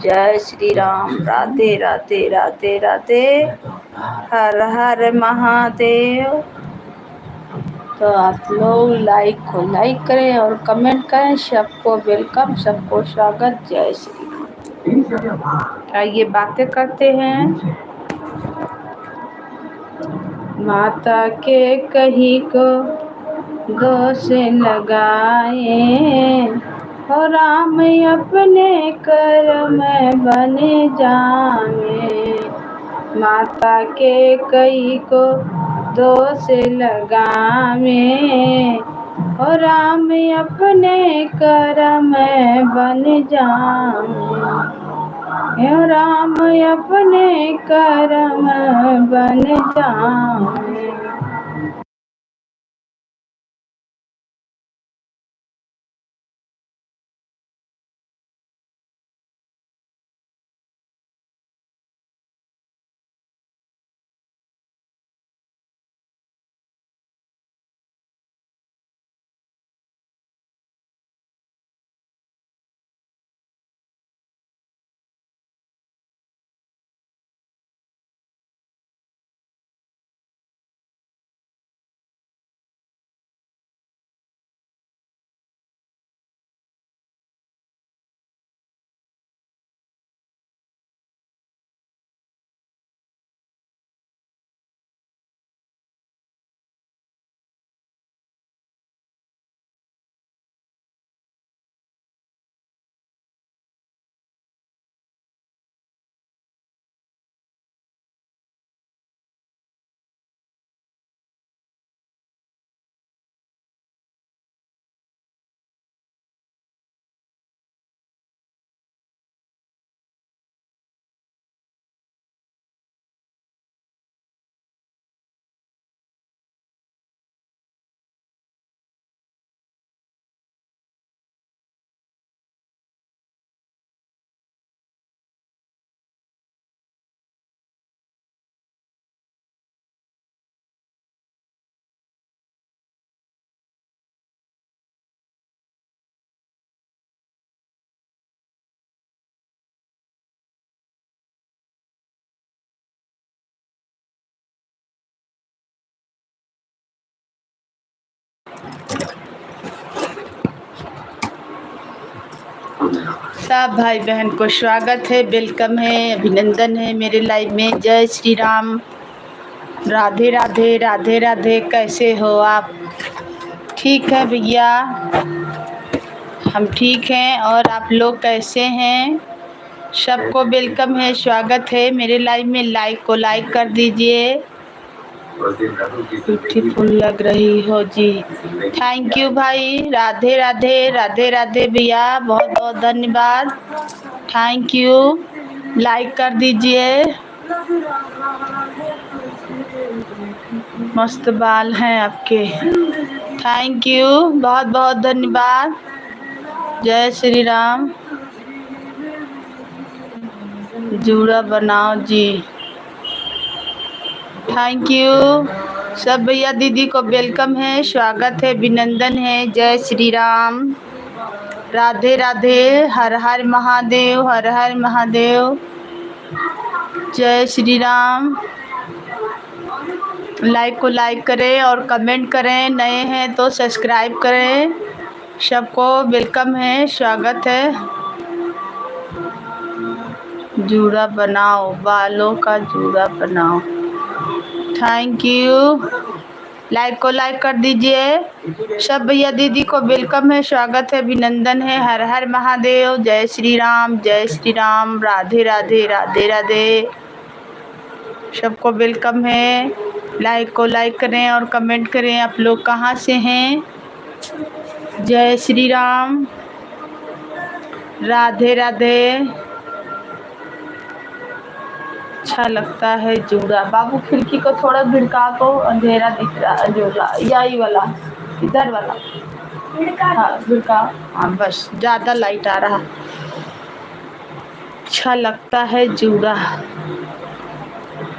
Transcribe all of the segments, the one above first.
जय श्री राम। राधे राधे राधे राधे। हर हर महादेव। तो आप लोग लाइक को लाइक करें और कमेंट करें। सबको वेलकम, सबको स्वागत। जय श्री राम। आइए बातें करते हैं। माता के कहीं को दोष लगाए और राम अपने कर्म बन जाए। माता के कई को दोष लगावे और राम अपने कर्म बन जाए। राम अपने कर्म बन जाए। सब भाई बहन को स्वागत है, वेलकम है, अभिनंदन है मेरे लाइव में। जय श्री राम। राधे राधे राधे राधे। कैसे हो आप? ठीक है भैया, हम ठीक हैं। और आप लोग कैसे हैं? सबको वेलकम है, स्वागत है मेरे लाइव में। लाइक को लाइक कर दीजिए। ब्यूटीफुल लग रही हो जी। थैंक यू भाई। राधे राधे राधे राधे भैया, बहुत बहुत धन्यवाद। Thank you. लाइक कर दीजिए। मस्त बाल हैं आपके। थैंक यू, बहुत बहुत धन्यवाद। जय श्री राम। जूड़ा बनाओ जी। Thank you. सब भैया दीदी को वेलकम है, स्वागत है, अभिनंदन है। जय श्री राम। राधे राधे। हर हर महादेव, हर हर महादेव। जय श्री राम। लाइक को लाइक करें और कमेंट करें। नए हैं तो सब्सक्राइब करें। सबको वेलकम है, स्वागत है। जूड़ा बनाओ, बालों का जूड़ा बनाओ। Thank you. लाइक को लाइक कर दीजिए। सब भैया दीदी को वेलकम है, स्वागत है, अभिनंदन है। हर हर महादेव। जय श्री राम, जय श्री राम। राधे राधे राधे राधे। सबको वेलकम है। लाइक को लाइक करें और कमेंट करें। आप लोग कहाँ से हैं? जय श्री राम। राधे राधे। अच्छा लगता है जूड़ा। बाबू खिड़की को थोड़ा भिड़का को, अंधेरा दिख रहा जूड़ा। यही वाला, इधर वाला। हाँ भिड़का। हाँ बस, ज़्यादा लाइट आ रहा। अच्छा लगता है जूड़ा।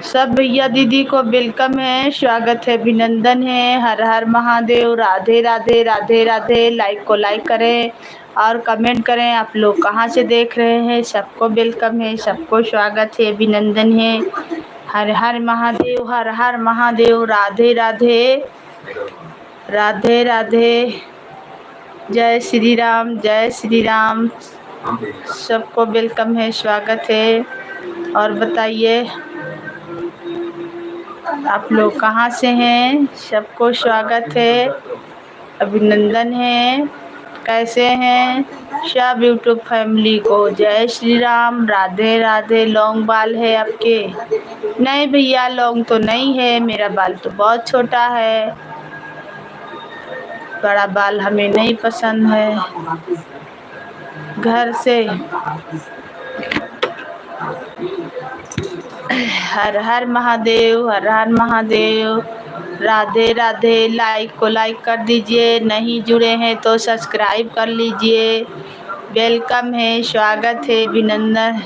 सब भैया दीदी को वेलकम है, स्वागत है, अभिनंदन है। हर हर महादेव। राधे राधे राधे राधे। लाइक को लाइक करें और कमेंट करें आप लोग कहाँ से देख रहे हैं। सबको वेलकम है, सबको स्वागत है, अभिनंदन है। हर हर महादेव, हर हर महादेव। राधे राधे, राधे राधे। जय श्री राम, जय श्री राम। सबको वेलकम है, स्वागत है। और बताइए आप लोग कहाँ से हैं। सबको स्वागत है, अभिनंदन है। कैसे हैं सब यूट्यूब फैमिली को जय श्री राम, राधे राधे। लॉन्ग बाल है आपके? नहीं भैया, लॉन्ग तो नहीं है, मेरा बाल तो बहुत छोटा है। बड़ा बाल हमें नहीं पसंद है। घर से हर हर महादेव, हर हर महादेव। राधे राधे। लाइक को लाइक कर दीजिए, नहीं जुड़े हैं तो सब्सक्राइब कर लीजिए। वेलकम है, स्वागत है, अभिनंदन।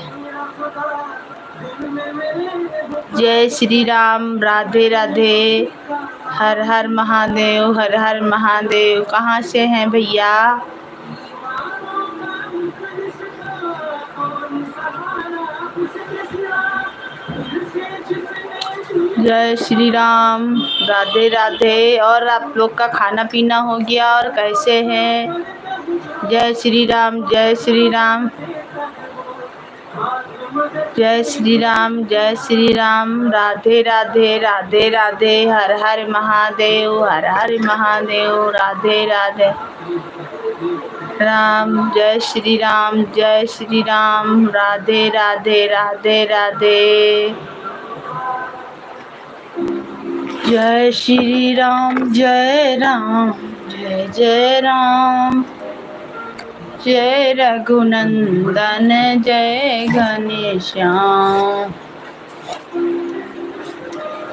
जय श्री राम, राधे राधे। हर हर महादेव, हर हर महादेव। कहाँ से हैं भैया? जय श्री राम, राधे राधे। और आप लोग का खाना पीना हो गया? और कैसे हैं? जय श्री राम, जय श्री राम, जय श्री राम, जय श्री राम। राधे राधे, राधे राधे। हर हर महादेव, हर हर महादेव। राधे राधे राम। जय श्री राम, जय श्री राम। राधे राधे, राधे राधे। जय श्री राम, जय राम, जय जय राम। जय रघुनंदन, जय घनश्याम।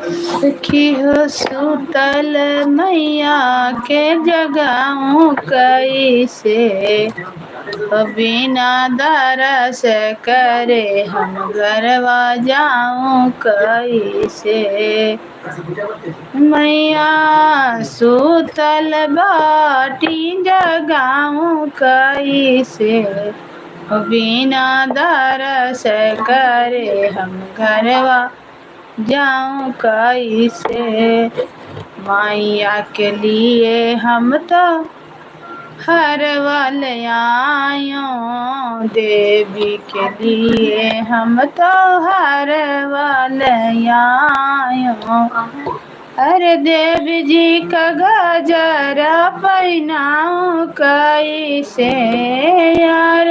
सखी हो सुतल मैया के जगाऊं कैसे, बिना दरस करे हम गरवा जाऊं कैसे। मैया सुतल बाटी जगाऊं कैसे, बिना दरस करे हम गरवा जाऊं कैसे। मैया के लिए हम तो हर वाल आयो, देवी के लिए हम तो हर वाल आयो। अरे देवी जी का गजरा पहनाऊं कैसे यार,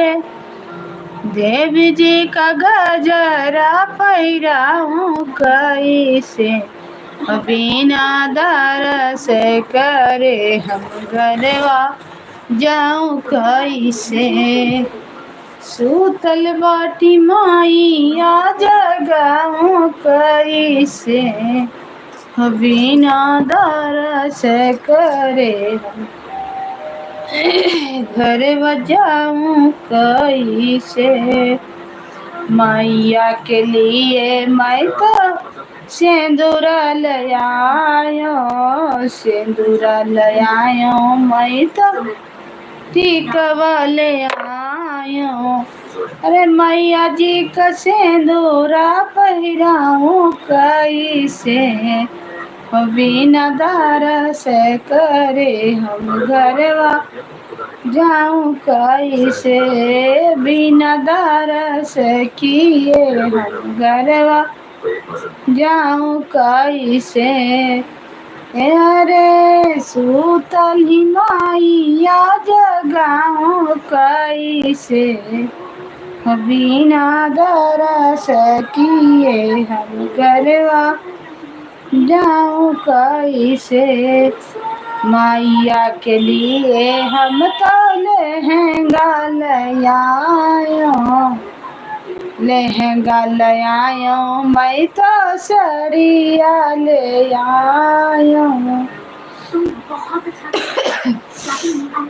देवी जी का गजरा पहिराऊं कैसे, बिना दरस करे हम गरवा जाऊं कैसे। सूतल बाटी माइया जगाऊं कैसे, बिना दरस करे हम घर बजाऊं कैसे। मैया के लिए मैं तो सिंदूर लायो, सिंदूर लायो। मैं तो टीकवा ले आयो। अरे मैया जी का सिंदूरा पहिराऊं कैसे, बिना दरस करे हम गरवा जाऊं कैसे। बिना दरस किए हम गरवा जाऊं कैसे। अरे सूतल ही माइया जगाऊं कैसे, बिना दरस किए हम गरवा जाऊं कैसे। मैया के लिए हम तो लहंगा लायो, लहंगा लायो। मैं तो साड़िया ले आयो।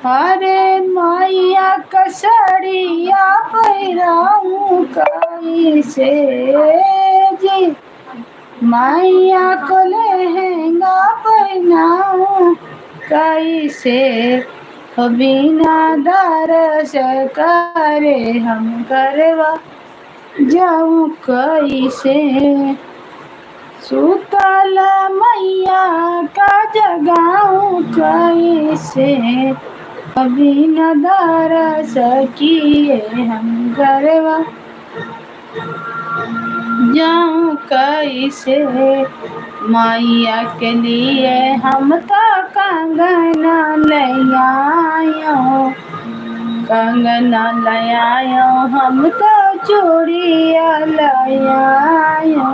अरे मैया का साड़िया पहिराऊं कैसे जी, मैया को लहंगा पहनाऊं कैसे, बिना दरस करे हम करवा जाऊं कैसे। सुतल मैया का जगाऊं कैसे। बिना दरस किए हम करवा जाऊं कैसे। मैया के लिए हम तो कंगना ले आयो, कंगना ले आयो, हम तो चूड़िया ले आयो।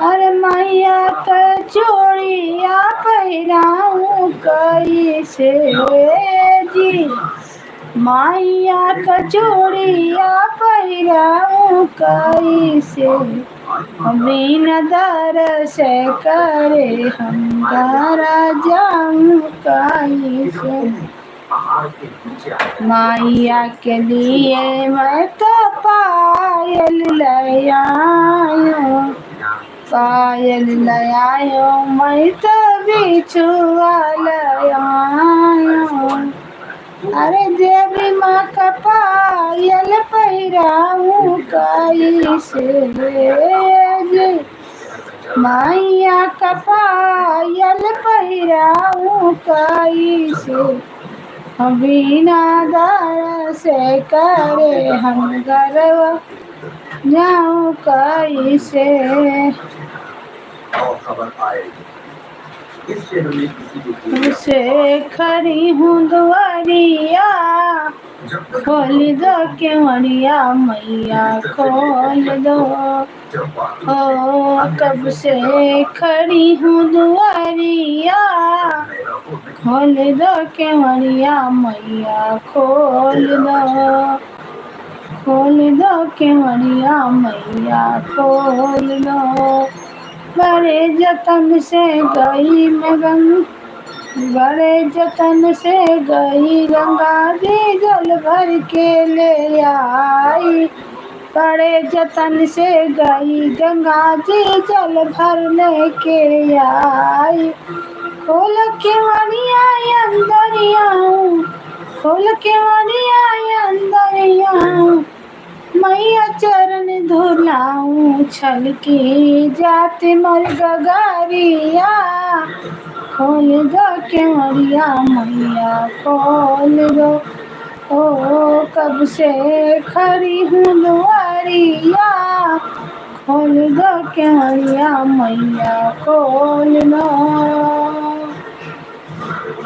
अरे मैया के चूड़िया पहिराऊं कैसे जी। मैया का चूड़िया पहिराऊं कैसे। बिना दरस करे हम घरा जाऊं कैसे। मैया के लिए मैं तो पायल ले आयो, पायल ले आयो, मैं तो बिछुआ ले आयो। अरे देवी माँ का पायल पहिराऊं कैसे जी। मैया का पायल पहिराऊं कैसे। बिना दरस करे हम गरवा जाऊं कैसे। से खड़ी हूँ दुआरिया, खोल दो केवड़िया मैया खोल दो। ओ कब से खड़ी हूँ दुआरिया, खोल दो केवड़िया मैया खोल दो। खोल दो केवड़िया मैया खोल दो। बड़े जतन से गई मैं बड़े जतन से गई गंगा जी जल भर के ले आई। बड़े जतन से गई गंगा जी जल भरने के आई। खोल के वड़िया अंदर आऊं, खोल के वड़िया अंदर आऊं, मैया चरण धुलाऊं छलकी जाति मर गगारिया। खोल दो केवड़िया मैया खोल दो। ओ कब से खड़ी हूँ दुआरिया, खोल दो केवड़िया मैया खोल दो।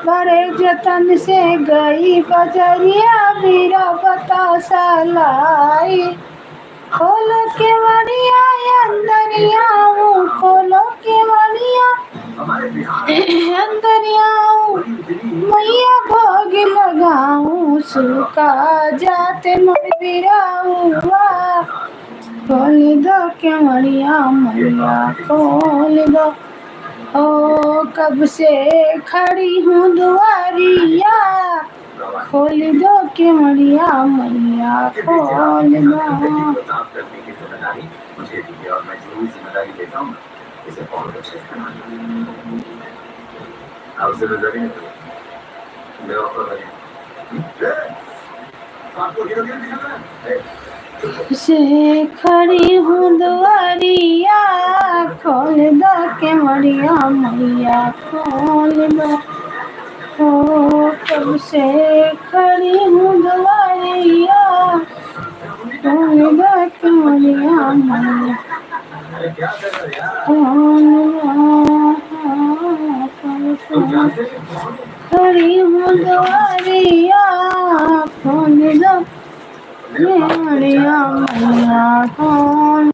बड़े जतन से गई बजरिया बीरा बतासा लाई। खोलो के वड़िया अंदर आऊं, खोलो के वड़िया अंदर आऊं, मैया भोग लगाऊं सूखा जाते मर बिराऊंगा। खोल दो के वड़िया मैया खोल दो। ओ कब से खड़ी हूँ दुआरिया, खोल दो केवड़िया मैया खोल दो। से खड़ी हूँ दुआरिया, खोल दो केवड़िया मैया खोल दो। ओ कब से खड़ी हूँ दुआरिया, खोल दो केवड़िया मैया खोल दो। खड़ी हूँ दुआरिया, खोल दो केवड़िया मैया खोल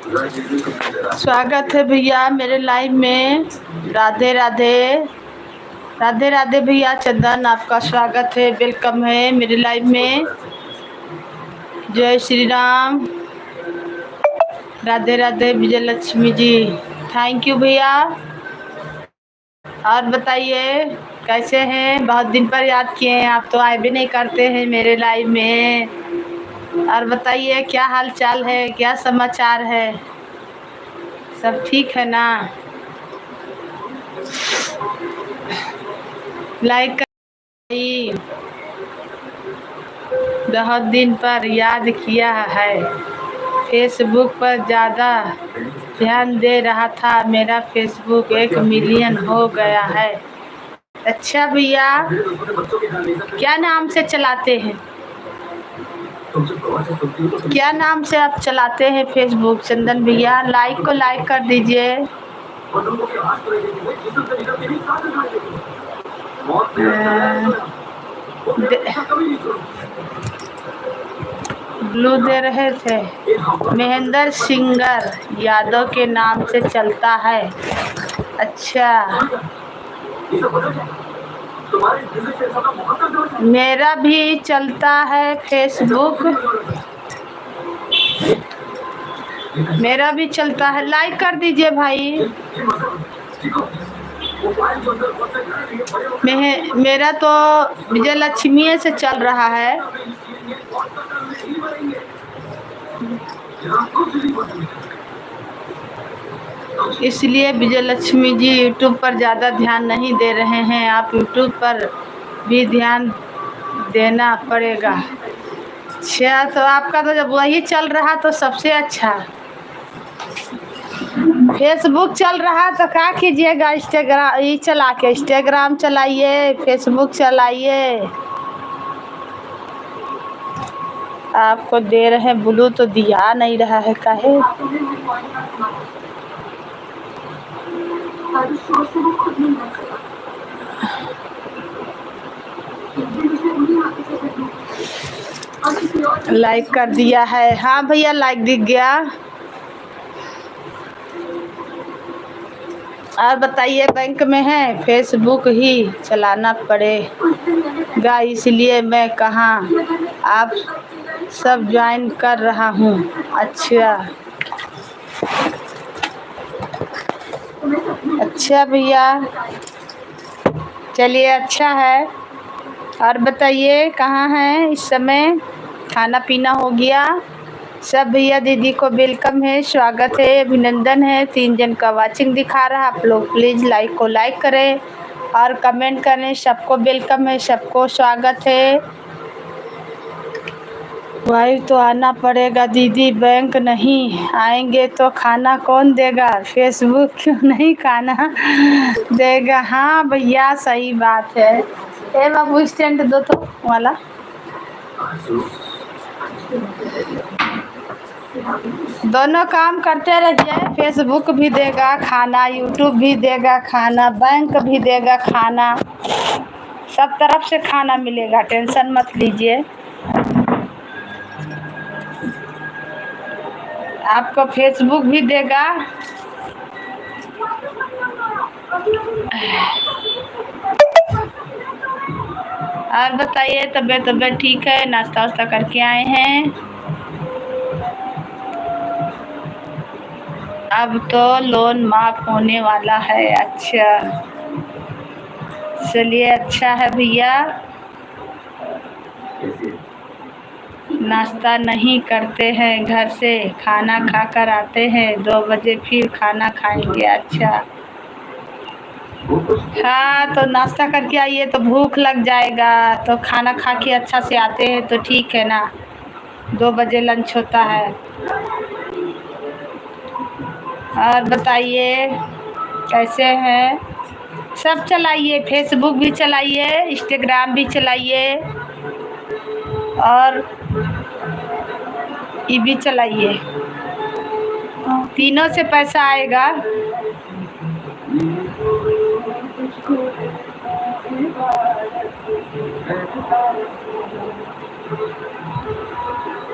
स्वागत है भैया मेरे लाइव में। राधे राधे। राधे राधे भैया चंदन, आपका स्वागत है, वेलकम है मेरे लाइव में। जय श्री राम। राधे राधे विजय लक्ष्मी जी, थैंक यू भैया। और बताइए कैसे हैं? बहुत दिन पर याद किए हैं, आप तो आए भी नहीं करते हैं मेरे लाइव में। और बताइए क्या हाल चाल है, क्या समाचार है? सब ठीक है ना? लाइक कर, बहुत दिन पर याद किया है। फेसबुक पर ज़्यादा ध्यान दे रहा था, मेरा फेसबुक 1 मिलियन हो गया है। अच्छा भैया, क्या नाम से चलाते हैं? क्या नाम से आप चलाते हैं फेसबुक चंदन भैया? लाइक को लाइक कर दीजिए। ब्लू दे रहे थे। महेंद्र सिंगर यादव के नाम से चलता है। अच्छा, मेरा भी चलता है फेसबुक, मेरा भी चलता है। लाइक कर दीजिए भाई। मेरा तो विजय लक्ष्मी से चल रहा है। इसलिए विजय लक्ष्मी जी यूट्यूब पर ज़्यादा ध्यान नहीं दे रहे हैं। आप यूट्यूब पर भी ध्यान देना पड़ेगा। अच्छा, तो आपका तो जब वही चल रहा तो सबसे अच्छा। फेसबुक चल रहा तो क्या कीजिएगा? इंस्टाग्राम ये चला के, इंस्टाग्राम चलाइए, फेसबुक चलाइए। आपको दे रहे हैं ब्लू तो दिया नहीं रहा है, काहे? लाइक कर दिया है। हाँ भैया, लाइक दिख गया। और बताइए, बैंक में है, फेसबुक ही चलाना पड़ेगा, इसलिए मैं कहाँ आप सब ज्वाइन कर रहा हूँ। अच्छा अच्छा भैया, चलिए अच्छा है। और बताइए कहाँ हैं इस समय? खाना पीना हो गया? सब भैया दीदी को वेलकम है, स्वागत है, अभिनंदन है। 3 जन का वाचिंग दिखा रहा है। आप लोग प्लीज़ लाइक को लाइक करें और कमेंट करें। सबको वेलकम है, सबको स्वागत है। भाई तो आना पड़ेगा दीदी, बैंक नहीं आएंगे तो खाना कौन देगा? फेसबुक क्यों नहीं खाना देगा? हाँ भैया सही बात है। ए बाबू स्टैंड दो तो वाला। दोनों काम करते रहिए, फेसबुक भी देगा खाना, यूट्यूब भी देगा खाना, बैंक भी देगा खाना, सब तरफ से खाना मिलेगा, टेंशन मत लीजिए। आपको फेसबुक भी देगा। और बताइए, तबीयत ठीक है? नाश्ता वास्ता करके आए हैं? अब तो लोन माफ होने वाला है। अच्छा, चलिए अच्छा है भैया। नाश्ता नहीं करते हैं, घर से खाना खाकर आते हैं, 2 बजे फिर खाना खाएंगे। अच्छा, हाँ तो नाश्ता करके आइए तो भूख लग जाएगा, तो खाना खा के अच्छा से आते हैं तो ठीक है ना। 2 बजे लंच होता है। और बताइए कैसे हैं? सब चलाइए, फेसबुक भी चलाइए, इंस्टाग्राम भी चलाइए और ये भी चलाइए, तीनों से पैसा आएगा।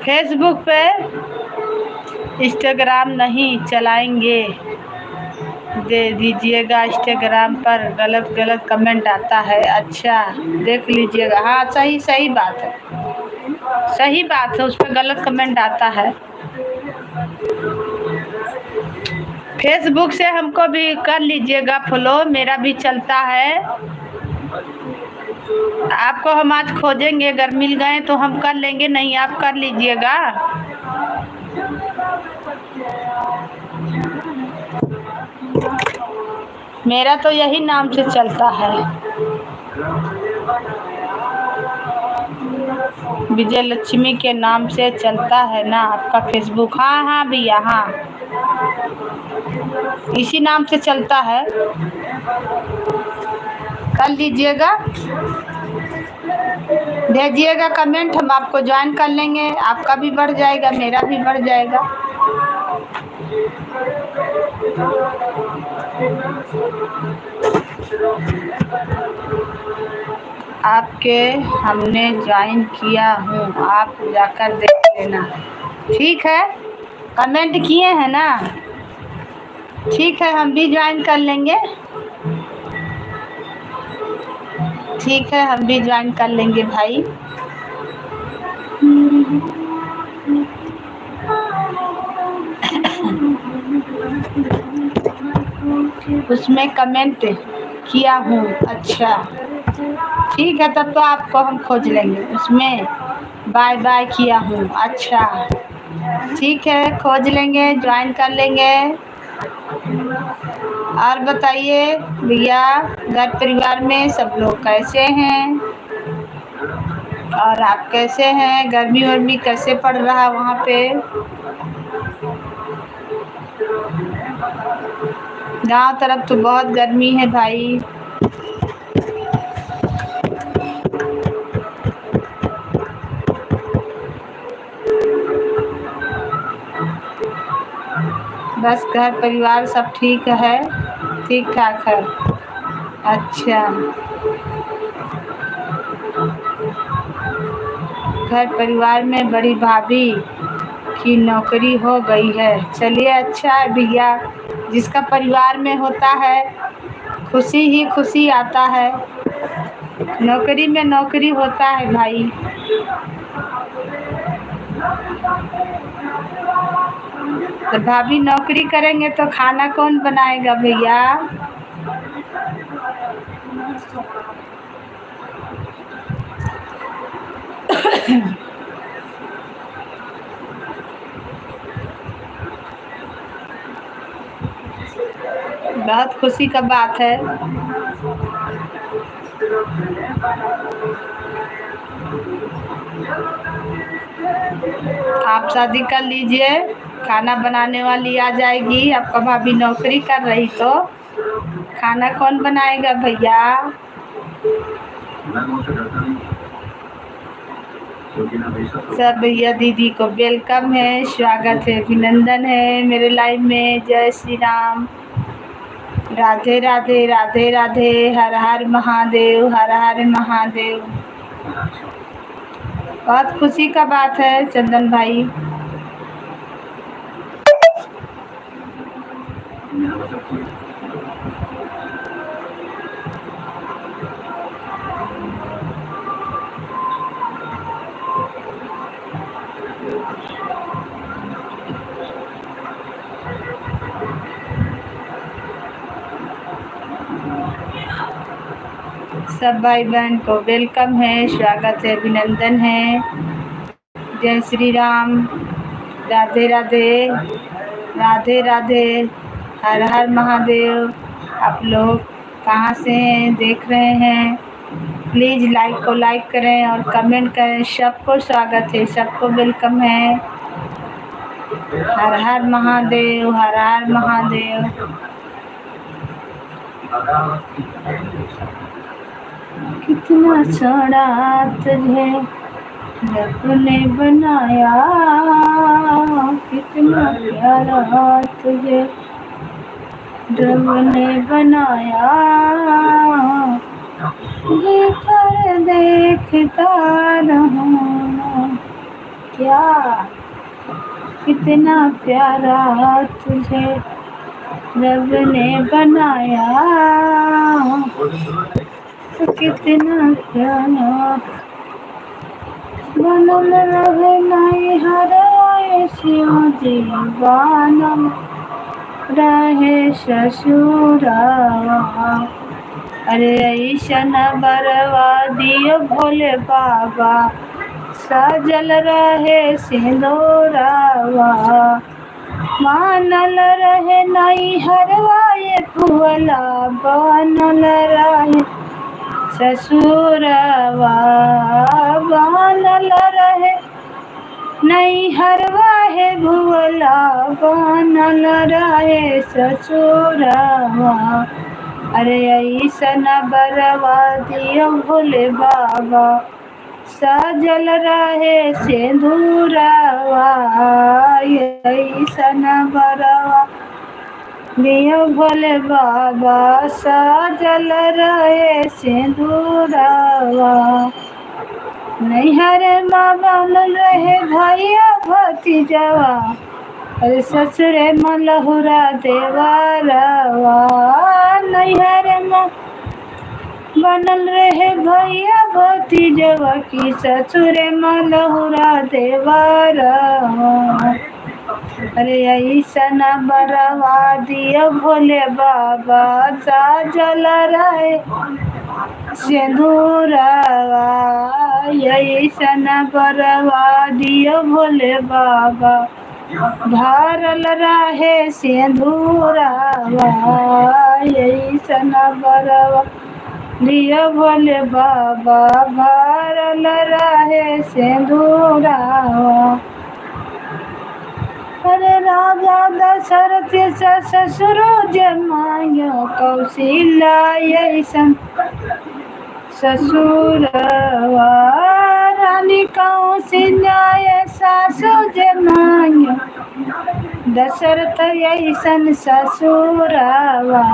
फेसबुक पे इंस्टाग्राम नहीं चलाएंगे, दे दीजिएगा। इंस्टाग्राम पर गलत गलत कमेंट आता है। अच्छा देख लीजिएगा। हाँ सही सही बात है, सही बात है, उस पर गलत कमेंट आता है। फेसबुक से हमको भी कर लीजिएगा फॉलो, मेरा भी चलता है। आपको हम आज खोजेंगे, अगर मिल गए तो हम कर लेंगे, नहीं आप कर लीजिएगा। मेरा तो यही नाम से चलता है, विजय लक्ष्मी के नाम से चलता है ना आपका फेसबुक? हाँ हाँ भैया, हाँ इसी नाम से चलता है, कर लीजिएगा, भेजिएगा कमेंट, हम आपको ज्वाइन कर लेंगे। आपका भी बढ़ जाएगा, मेरा भी बढ़ जाएगा। आपके हमने ज्वाइन किया हूँ, आप जाकर देख लेना। ठीक है, कमेंट किए हैं ना? ठीक है, हम भी ज्वाइन कर लेंगे। ठीक है, हम भी ज्वाइन कर लेंगे भाई। उसमें कमेंट किया हूँ। अच्छा ठीक है, तब तो आपको हम खोज लेंगे। उसमें बाय बाय किया हूँ। अच्छा ठीक है, खोज लेंगे, ज्वाइन कर लेंगे। और बताइए भैया, घर परिवार में सब लोग कैसे हैं? और आप कैसे हैं? गर्मी वर्मी कैसे पड़ रहा वहाँ पे? गांव तरफ तो बहुत गर्मी है भाई। बस घर परिवार सब ठीक है, ठीक ठाक है। अच्छा, घर परिवार में बड़ी भाभी की नौकरी हो गई है। चलिए अच्छा है भैया, जिसका परिवार में होता है खुशी ही खुशी आता है। नौकरी में नौकरी होता है भाई। तो भाभी नौकरी करेंगे तो खाना कौन बनाएगा भैया? बहुत खुशी का बात है। आप शादी कर लीजिए, खाना बनाने वाली आ जाएगी। आपका भाभी नौकरी कर रही तो खाना कौन बनाएगा भैया? सब भैया दीदी को वेलकम है, स्वागत है, अभिनंदन है मेरे लाइव में। जय श्री राम, राधे राधे, राधे राधे, हर हर महादेव, हर हर महादेव। बहुत खुशी का बात है चंदन भाई। सब भाई बहन को वेलकम है, स्वागत है, अभिनंदन है। जय श्री राम, राधे राधे, राधे राधे, हर हर महादेव। आप लोग कहाँ से हैं, देख रहे हैं? प्लीज़ लाइक को लाइक करें और कमेंट करें। सबको स्वागत है, सबको वेलकम है। हर हर महादेव, हर हर महादेव। कितना छोड़ा तुझे रब ने बनाया, कितना प्यारा तुझे रब ने बनाया। देखकर देखता रहूं क्या कितना प्यारा तुझे रब ने बनाया, तो कितना प्यारा बनल रहे नहीं हराए सिया दीवाना रहे ससुरावा। अरे ऐसन बरवा दियो भोले बाबा, सजल रहे सिंदूरावा। मानल रहे नहीं हरवाए फुअला, बनल रहे ससुरवा। बनल रहे नहीं हरवाए भुअला, बनल रहे ससुरवा। अरे ऐसन बरवा दियो भोले बाबा, सजल रहे सिंदूरावा। ऐसन बरवा दियो भोले बाबा, सजल रहे सिंदूरावा। नैहर माँ बनल रहे भैया भतीजवा, अरे ससुरे माँ लहुरा देवरवा। नैहर माँ बनल रहे भैया भतीजवा, की ससुरे माँ लहुरा देवरवा। अरे ऐसन बरवा दियो भोले बाबा, सजल रहे सिंदूरावा। ऐसन बरवा दियो भोले बाबा, भरल रहे सिंदूरावा। ऐसन बरवा दियो भोले बाबा, भरल रहे सिंदूरावा। अरे राजा दशरथ ससुरो जमायो, कौशल्या ऐसन ससुरवा। रानी कौशल्या सासु जमायो, दशरथ ऐसन ससुरवा।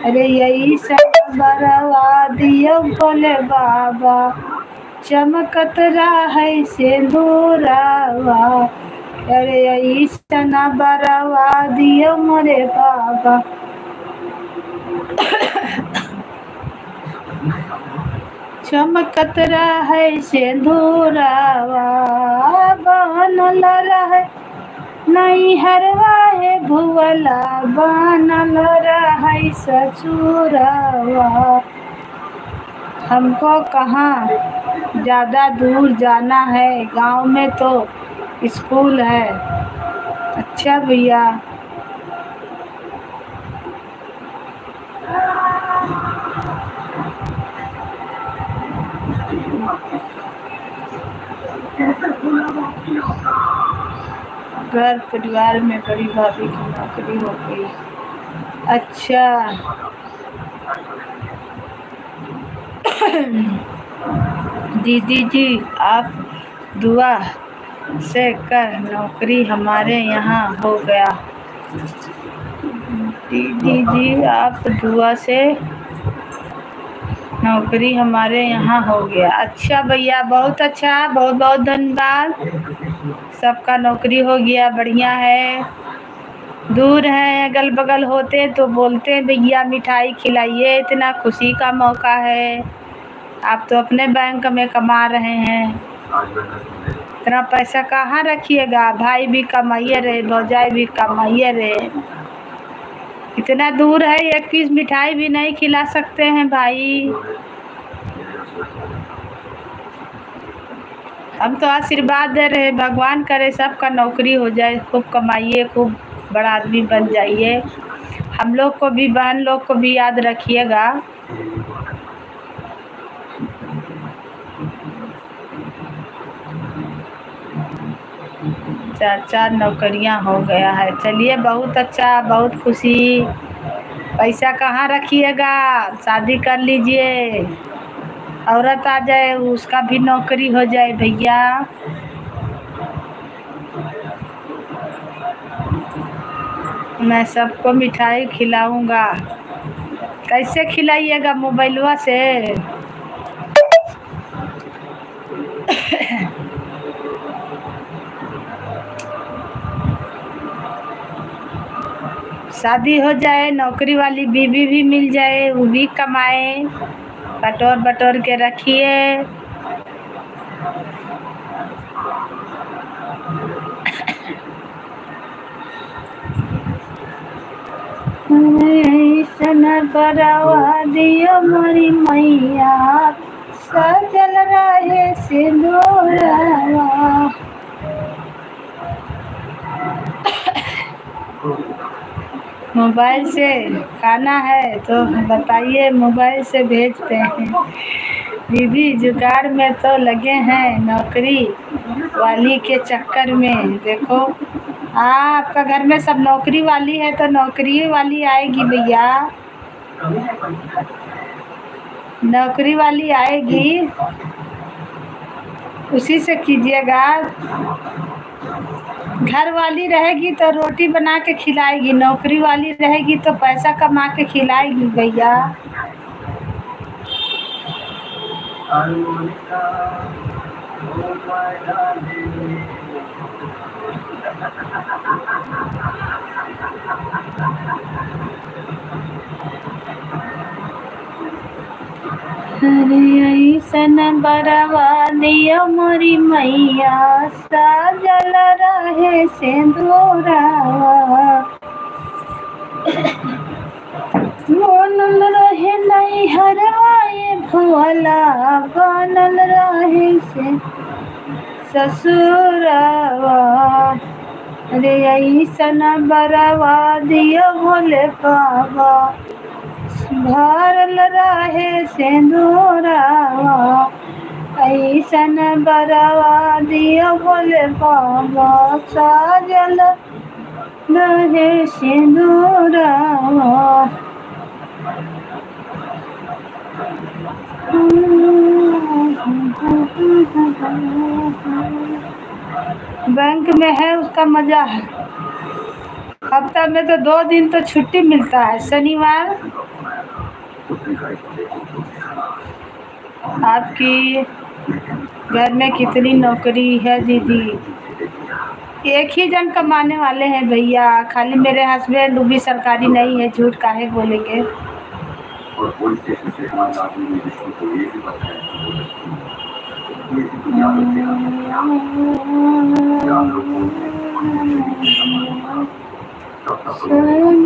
अरे ऐसन बरवा दियो भोले बाबा, चमकत रहे सिंदूरावा। अरे ऐसन बरवा दियो मोरे बाबा, चमकत रहे सिंदूरावा। बनल रहे नहीं हरवाए भुअला, बनल रहे ससुरवा। हमको कहाँ ज़्यादा दूर जाना है, गांव में तो स्कूल है। अच्छा भैया, घर परिवार में बड़ी भाभी की नौकरी हो गई। अच्छा दीदी जी, आप दुआ से कर नौकरी हमारे यहाँ हो गया। दीदी जी, आप दुआ से नौकरी हमारे यहाँ हो गया। अच्छा भैया, बहुत अच्छा, बहुत बहुत धन्यवाद। सबका नौकरी हो गया, बढ़िया है। दूर हैं, अगल बगल होते तो बोलते भैया मिठाई खिलाइए, इतना खुशी का मौका है। आप तो अपने बैंक में कमा रहे हैं, इतना पैसा कहाँ रखिएगा। भाई भी कमाइए रहे, भौजाई भी कमाइए रहे। इतना दूर है, एक पीस मिठाई भी नहीं खिला सकते हैं भाई। हम तो आशीर्वाद दे रहे, भगवान करे सबका नौकरी हो जाए, खूब कमाइए, खूब बड़ा आदमी बन जाइए। हम लोग को भी, बहन लोग को भी याद रखिएगा। चार नौकरियां हो गया है। चलिए, बहुत अच्छा, बहुत खुशी। पैसा कहाँ रखिएगा, शादी कर लीजिए, औरत आ जाए उसका भी नौकरी हो जाए भैया। मैं सबको मिठाई खिलाऊंगा। कैसे खिलाइएगा, मोबाइलवा से? शादी हो जाए, नौकरी वाली बीवी भी मिल जाए, वो भी कमाए, बटोर बटोर के रखिए। ऐसन बरवा दियो मोरी मैया, सजल रहे सिंदूरवा। मोबाइल से खाना है तो बताइए, मोबाइल से भेजते हैं। दीदी जुगाड़ में तो लगे हैं, नौकरी वाली के चक्कर में। देखो आपका घर में सब नौकरी वाली है तो नौकरी वाली आएगी भैया, नौकरी वाली आएगी, उसी से कीजिएगा। घर वाली रहेगी तो रोटी बना के खिलाएगी, नौकरी वाली रहेगी तो पैसा कमा के खिलाएगी भैया। अरे ऐसन बरवा दियो मोरी मैया, सजल रहे सिंदूरवा। बनल रहे नैहरवाए भोला, बनल रहे से ससुरवा। अरे ऐसन बरवा दियो भोले बाबा, भरल रहे सिंदूरवा। ऐसन बरवा दियो भोले बाबा, सजल रहे सिंदूरवा। बैंक में है उसका मजा है। हफ्ता में तो 2 दिन तो छुट्टी मिलता है, शनिवार। आपकी घर में कितनी नौकरी है दीदी? एक ही जन कमाने वाले हैं भैया, खाली मेरे हस्बैंड, वो भी सरकारी नहीं है, झूठ काहे बोलेंगे। और पुलिस स्टेशन से हमारे आदमी ने जिसको तो ये भी बताया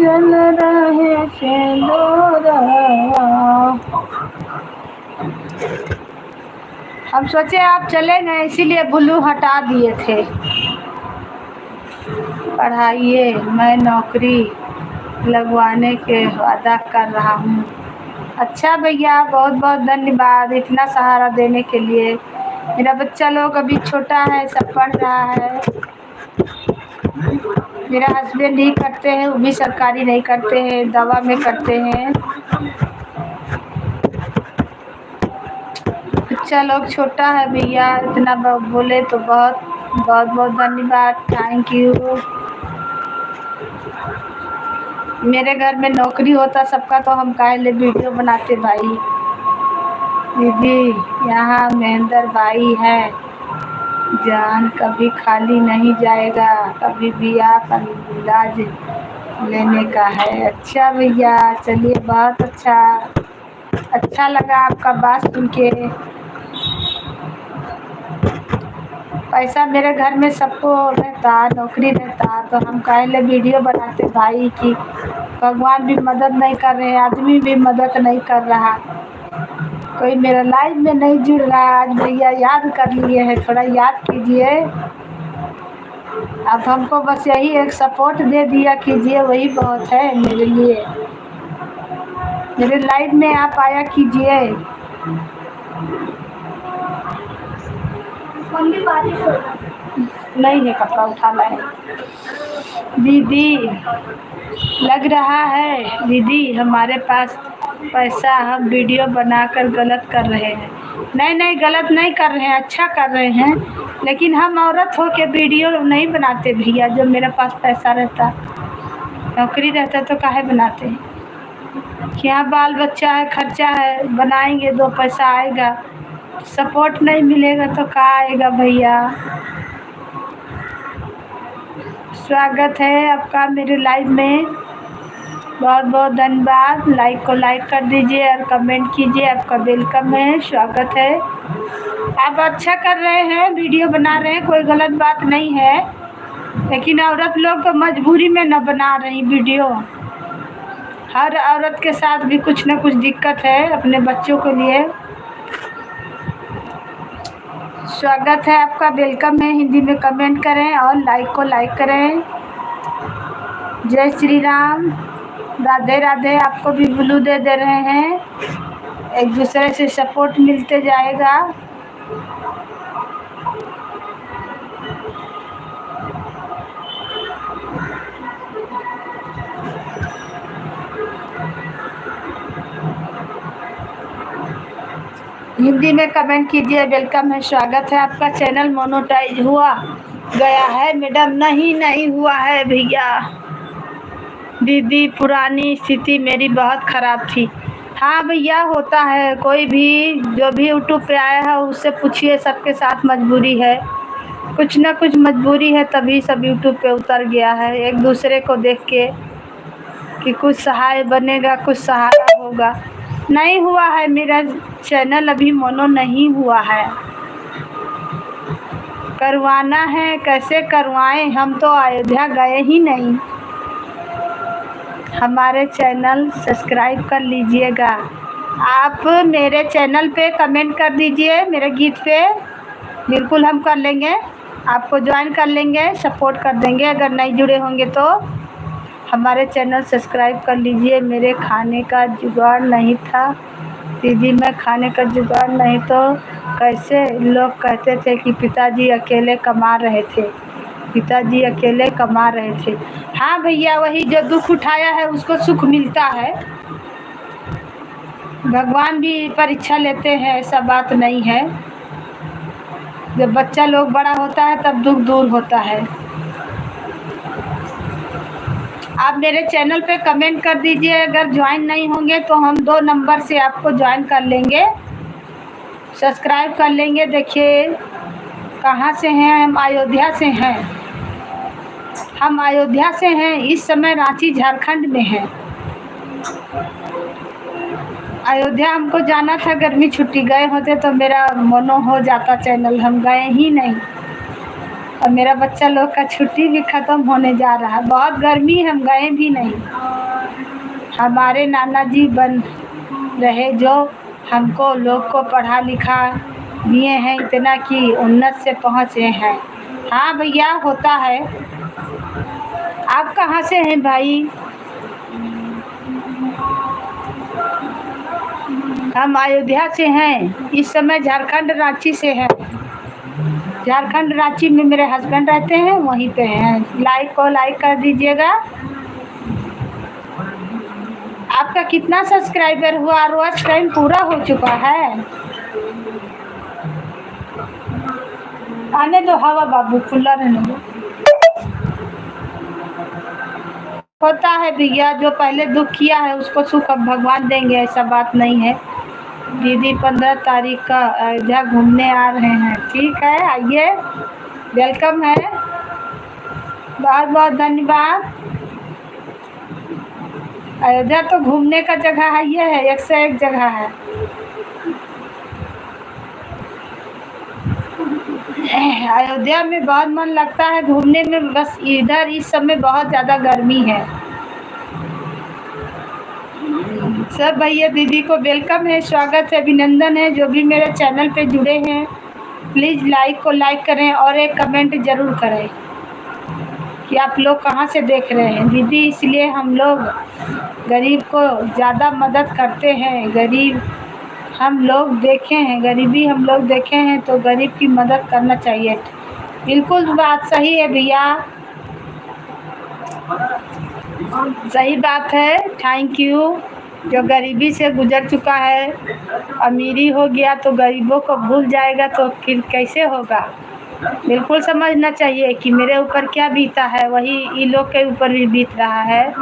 जल रहे हम सोचे आप चले गए इसीलिए ब्लू हटा दिए थे। पढ़ाइए, मैं नौकरी लगवाने के वादा कर रहा हूँ। अच्छा भैया, बहुत बहुत धन्यवाद इतना सहारा देने के लिए। मेरा बच्चा लोग अभी छोटा है, सब पढ़ रहा है। मेरा हस्बैंड ही करते हैं, वो भी सरकारी नहीं करते हैं, दवा में करते हैं। बच्चा लोग छोटा है भैया, इतना बोले तो बहुत बहुत बहुत धन्यवाद, थैंक यू। मेरे घर में नौकरी होता सबका तो हम काहे ले वीडियो बनाते भाई। दीदी यहाँ महेंद्र भाई है, जान कभी खाली नहीं जाएगा, कभी भी आप इलाज लेने का है। अच्छा भैया, चलिए बहुत अच्छा लगा आपका बात सुन के। पैसा मेरे घर में सबको रहता, नौकरी रहता तो हम काहे ले वीडियो बनाते भाई कि भगवान भी मदद नहीं कर रहे, आदमी भी मदद नहीं कर रहा, कोई मेरा लाइफ में नहीं जुड़ रहा। आज भैया याद कर लिए हैं, थोड़ा याद कीजिए। आप हमको बस यही एक सपोर्ट दे दिया कीजिए, वही बहुत है मेरे लिए। मेरे लाइफ में आप आया कीजिए। नहीं है, कपड़ा उठाना है। दीदी लग रहा है दीदी हमारे पास पैसा, हम वीडियो बनाकर गलत कर रहे हैं। नहीं गलत नहीं कर रहे हैं, अच्छा कर रहे हैं, लेकिन हम औरत हो के वीडियो नहीं बनाते भैया। जब मेरे पास पैसा रहता, नौकरी रहता तो काहे बनाते। यहाँ बाल बच्चा है, खर्चा है, बनाएंगे 2 पैसा आएगा, सपोर्ट नहीं मिलेगा तो कहाँ आएगा भैया। स्वागत है आपका मेरे लाइव में। बहुत बहुत धन्यवाद। लाइक को लाइक कर दीजिए और कमेंट कीजिए। आपका वेलकम है, स्वागत है। आप अच्छा कर रहे हैं, वीडियो बना रहे हैं, कोई गलत बात नहीं है, लेकिन औरत लोग तो मजबूरी में न बना रही वीडियो। हर औरत के साथ भी कुछ न कुछ दिक्कत है अपने बच्चों के लिए। स्वागत है आपका, वेलकम है। हिंदी में कमेंट करें और लाइक को लाइक करें। जय श्री राम, राधे राधे। आपको भी ब्लू दे रहे हैं, एक दूसरे से सपोर्ट मिलते जाएगा। हिंदी में कमेंट कीजिए, वेलकम है, स्वागत है आपका। चैनल मोनेटाइज हुआ गया है मैडम? नहीं हुआ है भैया। दीदी पुरानी स्थिति मेरी बहुत ख़राब थी। हाँ भैया, होता है, कोई भी जो भी यूट्यूब पे आया है उससे पूछिए, सबके साथ मजबूरी है, कुछ ना कुछ मजबूरी है, तभी सब यूट्यूब पे उतर गया है। एक दूसरे को देख के कि कुछ सहाय बनेगा, कुछ सहारा होगा। नहीं हुआ है, मेरा चैनल अभी मोनो नहीं हुआ है। करवाना है, कैसे करवाएं? हम तो अयोध्या गए ही नहीं। हमारे चैनल सब्सक्राइब कर लीजिएगा। आप मेरे चैनल पे कमेंट कर दीजिए, मेरे गीत पे, बिल्कुल हम कर लेंगे, आपको ज्वाइन कर लेंगे, सपोर्ट कर देंगे। अगर नहीं जुड़े होंगे तो हमारे चैनल सब्सक्राइब कर लीजिए। मेरे खाने का जुगाड़ नहीं था दीदी, मैं खाने का जुगाड़ नहीं तो कैसे? लोग कहते थे कि पिताजी अकेले कमा रहे थे, पिताजी अकेले कमा रहे थे। हाँ भैया, वही जो दुख उठाया है उसको सुख मिलता है। भगवान भी परीक्षा लेते हैं, ऐसा बात नहीं है। जब बच्चा लोग बड़ा होता है तब दुख दूर होता है। आप मेरे चैनल पे कमेंट कर दीजिए। अगर ज्वाइन नहीं होंगे तो हम 2 नंबर से आपको ज्वाइन कर लेंगे, सब्सक्राइब कर लेंगे। देखिए कहाँ से हैं हम? अयोध्या से हैं। हम अयोध्या से हैं, इस समय रांची झारखंड में हैं। अयोध्या हमको जाना था, गर्मी छुट्टी, गए होते तो मेरा मोनो हो जाता चैनल, हम गए ही नहीं। और मेरा बच्चा लोग का छुट्टी भी ख़त्म होने जा रहा है, बहुत गर्मी, हम गए भी नहीं। हमारे नाना जी बन रहे जो हमको लोग को पढ़ा लिखा दिए हैं, इतना कि उन्नत से पहुँचे हैं। हाँ भैया, होता है। आप कहाँ से हैं भाई? हम अयोध्या से हैं, इस समय झारखंड रांची से हैं। झारखंड रांची में मेरे हस्बैंड रहते हैं, वहीं पे हैं। लाइक को लाइक कर दीजिएगा। आपका कितना सब्सक्राइबर हुआ? वॉच टाइम पूरा हो चुका है। आने दो हवा बाबू, खुला रहने दो। होता है भैया, जो पहले दुख किया है उसको सुख अब भगवान देंगे, ऐसा बात नहीं है। दीदी 15 तारीख का अयोध्या घूमने आ रहे हैं। ठीक है, आइए, वेलकम है, बहुत बहुत धन्यवाद। अयोध्या तो घूमने का जगह है, ये है, एक से एक जगह है। अयोध्या में बहुत मन लगता है घूमने में, बस इधर इस समय बहुत ज़्यादा गर्मी है। सब भैया दीदी को वेलकम है, स्वागत है, अभिनंदन है। जो भी मेरे चैनल पे जुड़े हैं प्लीज़ लाइक को लाइक करें और एक कमेंट ज़रूर करें कि आप लोग कहाँ से देख रहे हैं दीदी। इसलिए हम लोग गरीब को ज़्यादा मदद करते हैं। गरीब हम लोग देखे हैं, गरीबी हम लोग देखे हैं, तो गरीब की मदद करना चाहिए। बिल्कुल बात सही है भैया, सही बात है। Thank you. जो गरीबी से गुजर चुका है, अमीरी हो गया तो गरीबों को भूल जाएगा तो फिर कैसे होगा? बिल्कुल समझना चाहिए कि मेरे ऊपर क्या बीता है वही इन लोग के ऊपर भी बीत रहा है।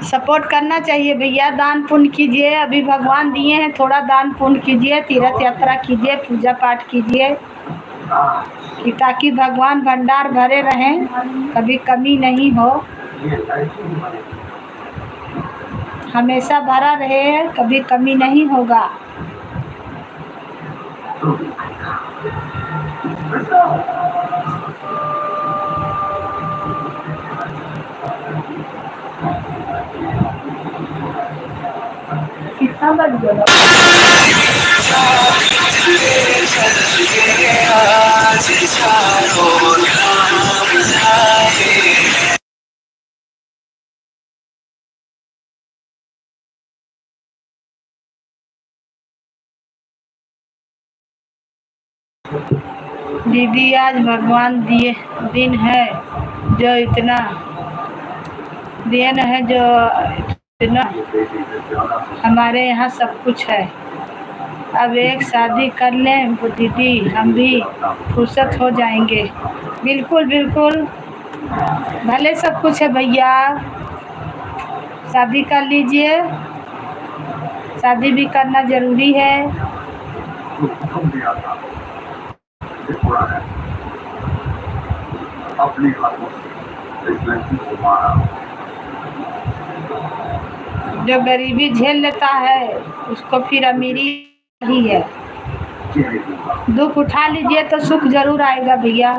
सपोर्ट करना चाहिए भैया, दान पुण्य कीजिए। अभी भगवान दिए हैं, थोड़ा दान पुण्य कीजिए, तीर्थ यात्रा कीजिए, पूजा पाठ कीजिए। कि ताकि भगवान भंडार भरे रहें, कभी कमी नहीं हो, हमेशा भरा रहे, कभी कमी नहीं होगा। कितना बज गया? दीदी आज भगवान दिए दिन है जो इतना दिन है जो इतना हमारे यहाँ सब कुछ है। अब एक शादी कर लें वो दीदी, हम भी फुर्सत हो जाएंगे। बिल्कुल बिल्कुल, भले सब कुछ है भैया, शादी कर लीजिए, शादी भी करना जरूरी है। अपने हाथों से इस लड़की को मारा। जो गरीबी झेल लेता है उसको फिर अमीरी ही है। दुख उठा लीजिए तो सुख जरूर आएगा भैया।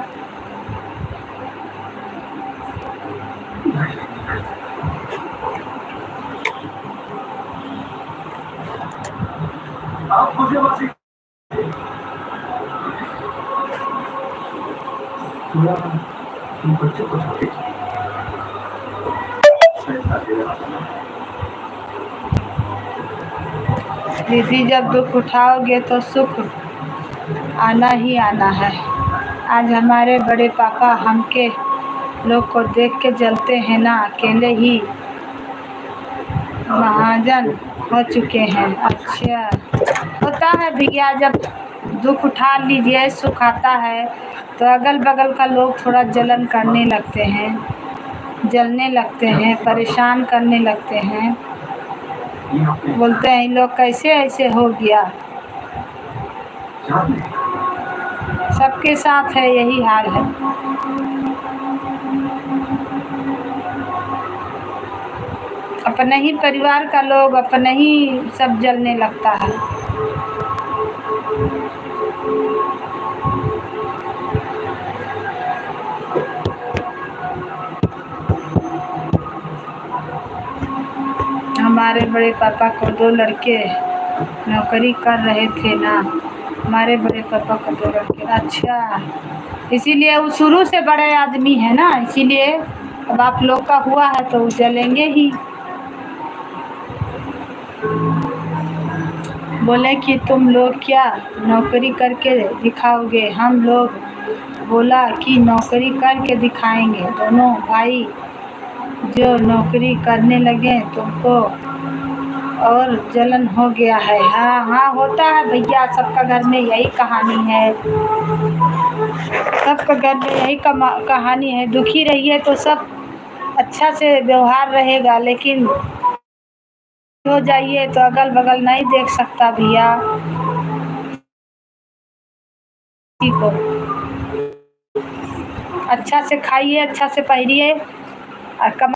आप मुझे बच्चे को दीदी जब दुख उठाओगे तो सुख आना ही आना है। आज हमारे बड़े पापा हमके लोग को देख के जलते हैं ना, अकेले ही महाजन हो चुके हैं। अच्छा होता है भैया, जब दुख उठा लीजिए सुख आता है तो अगल बगल का लोग थोड़ा जलन करने लगते हैं, जलने लगते हैं, परेशान करने लगते हैं, बोलते हैं इन लोग कैसे ऐसे हो गया। सबके साथ है यही हाल है। अपने ही परिवार का लोग अपने ही सब जलने लगता है। हमारे बड़े पापा को 2 लड़के नौकरी कर रहे थे ना, हमारे बड़े पापा को 2 लड़के। अच्छा इसीलिए वो शुरू से बड़े आदमी है ना, इसीलिए अब आप लोग का हुआ है तो जलेंगे ही। बोले कि तुम लोग क्या नौकरी करके दिखाओगे? हम लोग बोला कि नौकरी करके दिखाएंगे। दोनों भाई जो नौकरी करने लगे तुमको और जलन हो गया है। हाँ हाँ होता है भैया, सबका घर में यही कहानी है, सबका घर में यही कहानी है। दुखी रहिए तो सब अच्छा से व्यवहार रहेगा, लेकिन हो जाइए तो अगल बगल नहीं देख सकता भैया को। अच्छा से खाइए, अच्छा से पहनिए, और कमा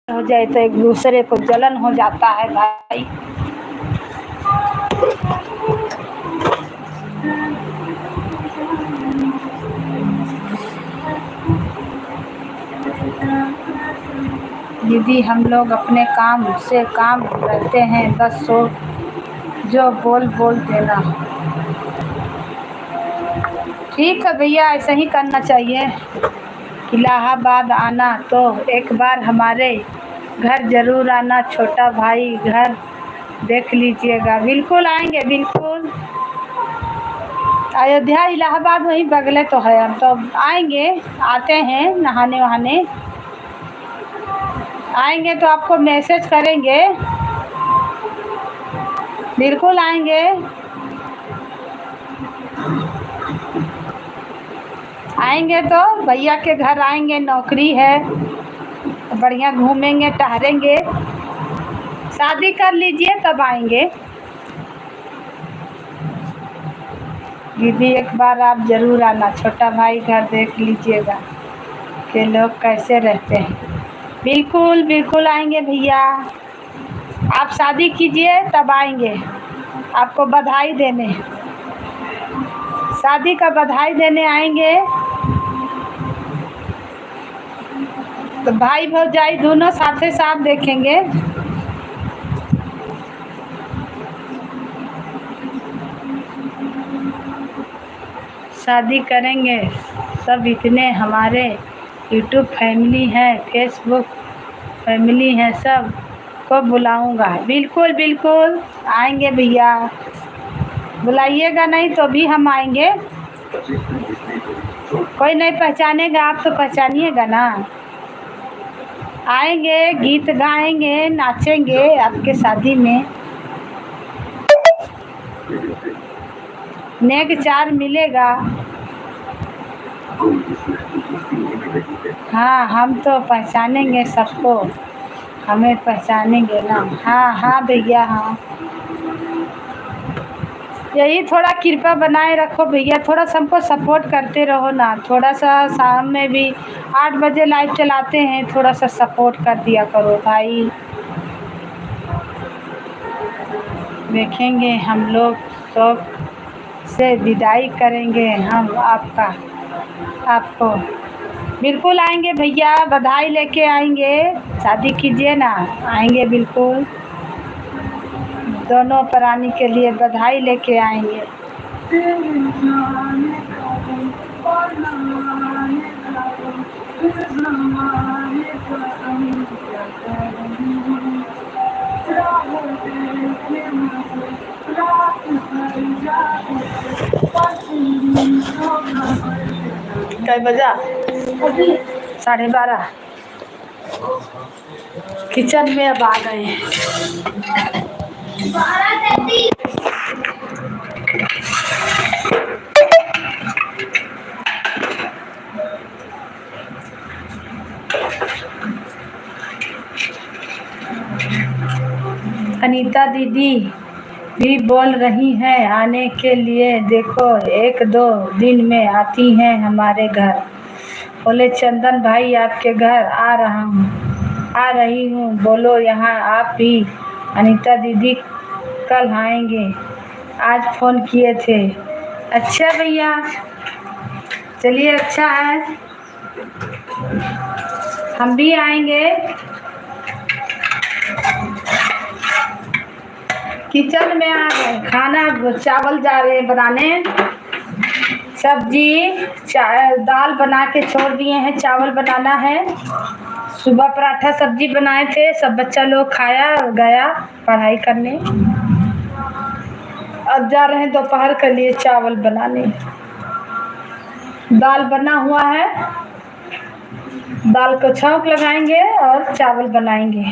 हो जाए तो एक दूसरे को जलन हो जाता है भाई। दीदी हम लोग अपने काम से काम करते हैं, बस जो बोल देना। ठीक है भैया, ऐसा ही करना चाहिए। इलाहाबाद आना तो एक बार हमारे घर ज़रूर आना, छोटा भाई घर देख लीजिएगा। बिल्कुल आएंगे, बिल्कुल। अयोध्या इलाहाबाद वहीं बगले तो है, हम तो आएंगे, आते हैं नहाने वहाने। आएंगे तो आपको मैसेज करेंगे, बिल्कुल आएंगे। आएंगे तो भैया के घर आएंगे, नौकरी है, बढ़िया घूमेंगे टहलेंगे। शादी कर लीजिए तब आएंगे। दीदी एक बार आप ज़रूर आना, छोटा भाई घर देख लीजिएगा कि लोग कैसे रहते हैं। बिल्कुल बिल्कुल आएंगे भैया, आप शादी कीजिए तब आएंगे आपको बधाई देने, शादी का बधाई देने आएंगे। तो भाई भौजाई दोनों साथे साथ देखेंगे। शादी करेंगे सब, इतने हमारे यूट्यूब फैमिली है, फेसबुक फैमिली है, सब को बुलाऊंगा। बिल्कुल बिल्कुल आएंगे भैया, बुलाइएगा नहीं तो भी हम आएंगे। कोई नहीं पहचानेगा, आप तो पहचानिएगा ना। आएंगे, गीत गाएंगे, नाचेंगे आपके शादी में, नेक चार मिलेगा। हाँ हम तो पहचानेंगे सबको, हमें पहचानेंगे ना। हाँ हाँ भैया हाँ, यही थोड़ा कृपा बनाए रखो भैया, थोड़ा सा हमको सपोर्ट करते रहो ना। थोड़ा सा शाम में भी 8 बजे लाइव चलाते हैं, थोड़ा सा सपोर्ट कर दिया करो भाई। देखेंगे हम लोग शौक से विदाई करेंगे हम आपको। बिल्कुल आएंगे भैया, बधाई लेके आएंगे, शादी कीजिए ना, आएंगे बिल्कुल। दोनों प्राणी के लिए बधाई लेके आएंगे। कई बजा? 12:30। किचन में अब आ गए हैं। अनीता दीदी भी बोल रही हैं आने के लिए, देखो 1-2 दिन में आती हैं हमारे घर। बोले चंदन भाई आपके घर आ रही हूँ, बोलो यहाँ आप भी। अनीता दीदी कल आएंगे, आज फ़ोन किए थे। अच्छा भैया चलिए, अच्छा है, हम भी आएंगे। किचन में आ गए, खाना चावल जा रहे हैं बनाने, सब्जी दाल बना के छोड़ दिए हैं, चावल बनाना है। सुबह पराठा सब्जी बनाए थे, सब बच्चा लोग खाया और गया पढ़ाई करने। अब जा रहे हैं दोपहर के लिए चावल बनाने। दाल बना हुआ है, दाल को छौंक लगाएंगे और चावल बनाएंगे।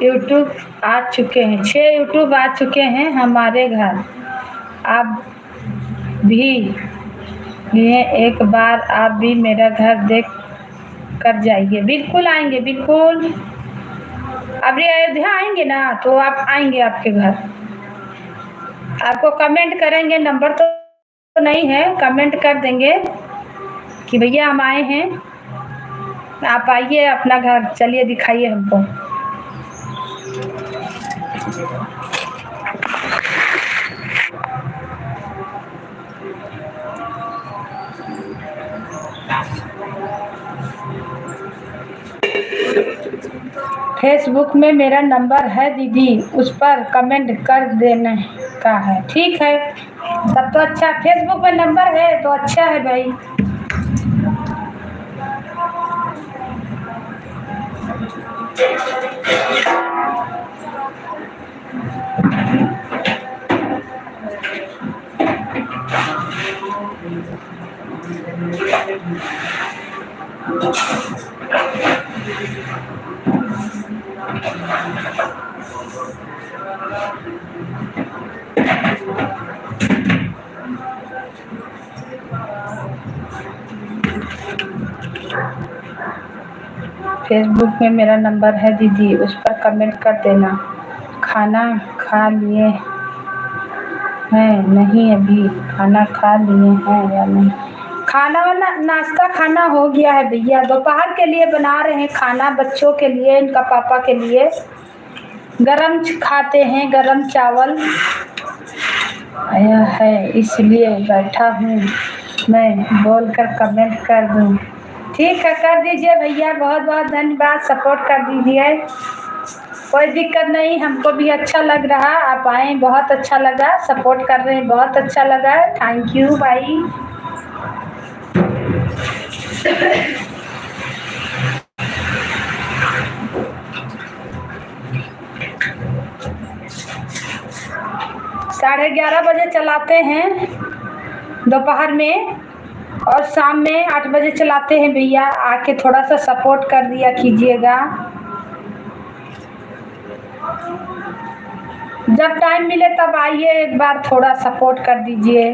यूट्यूब आ चुके हैं, 6 यूट्यूब आ चुके हैं हमारे घर। आप भी लिए एक बार, आप भी मेरा घर देख कर जाइए। बिल्कुल आएंगे बिल्कुल, अब अयोध्या आएंगे ना तो आप आएंगे आपके घर, आपको कमेंट करेंगे, नंबर तो नहीं है, कमेंट कर देंगे कि भैया हम आए हैं, आप आइए अपना घर, चलिए दिखाइए हमको। फेसबुक में मेरा नंबर है दीदी, उस पर कमेंट कर देने का है। ठीक है तब तो अच्छा, फेसबुक में नंबर है तो अच्छा है भाई। फेसबुक में मेरा नंबर है दीदी, उस पर कमेंट कर देना। खाना खा लिए हैं नहीं, अभी खाना खा लिए हैं या नहीं? खाना वाला नाश्ता खाना हो गया है भैया, दोपहर के लिए बना रहे हैं खाना, बच्चों के लिए, इनका पापा के लिए। गरम खाते हैं, गरम चावल आया है इसलिए बैठा हूँ मैं, बोलकर कमेंट कर दूँ। ठीक है, कर दीजिए भैया, बहुत बहुत धन्यवाद, सपोर्ट कर दीजिए, कोई दिक्कत नहीं, हमको भी अच्छा लग रहा, आप आए बहुत अच्छा लगा, सपोर्ट कर रहे हैं बहुत अच्छा लगा, थैंक यू भाई। साढ़े 11 बजे चलाते हैं दोपहर में, और शाम में 8 बजे चलाते हैं भैया, आके थोड़ा सा सपोर्ट कर दिया कीजिएगा। जब टाइम मिले तब आइए, एक बार थोड़ा सपोर्ट कर दीजिए।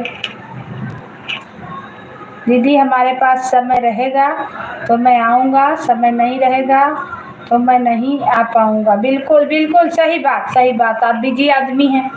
दीदी हमारे पास समय रहेगा तो मैं आऊँगा, समय नहीं रहेगा तो मैं नहीं आ पाऊँगा। बिल्कुल बिल्कुल सही बात, सही बात, आप बिजी आदमी हैं।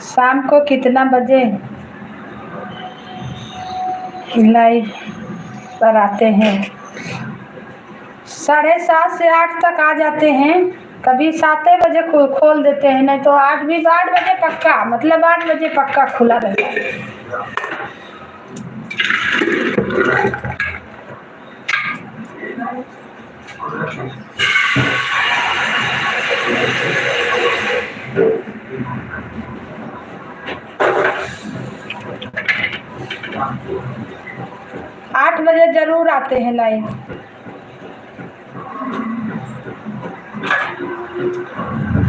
शाम को कितना बजे लाइव पर आते हैं? 7:30 से 8 तक आ जाते हैं, कभी 7 बजे खोल देते हैं, नहीं तो 8 बजे पक्का, मतलब 8 बजे पक्का खुला रहता है। आठ बजे जरूर आते हैं लाइव।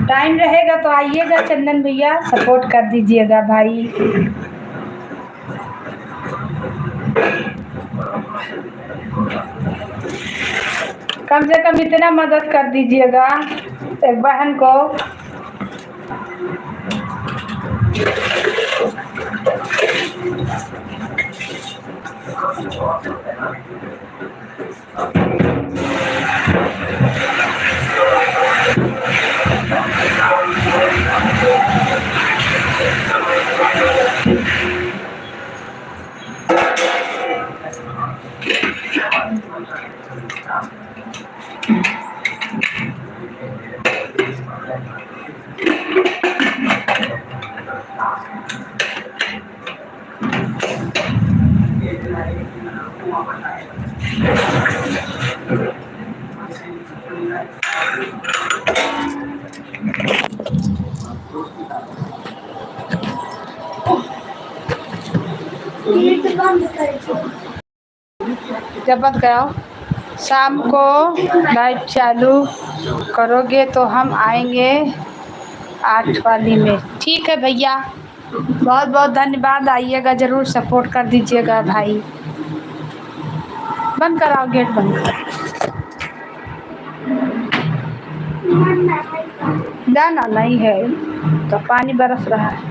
टाइम रहेगा तो आइएगा चंदन भैया, सपोर्ट कर दीजिएगा भाई। कम से कम इतना मदद कर दीजिएगा एक बहन को। जब मत गया शाम को लाइव चालू करोगे तो हम आएंगे 8 वाली में। ठीक है भैया, बहुत बहुत धन्यवाद, आइएगा ज़रूर, सपोर्ट कर दीजिएगा भाई। बंद कराओ, गेट बंद। जाना नहीं है तो पानी बरस रहा है।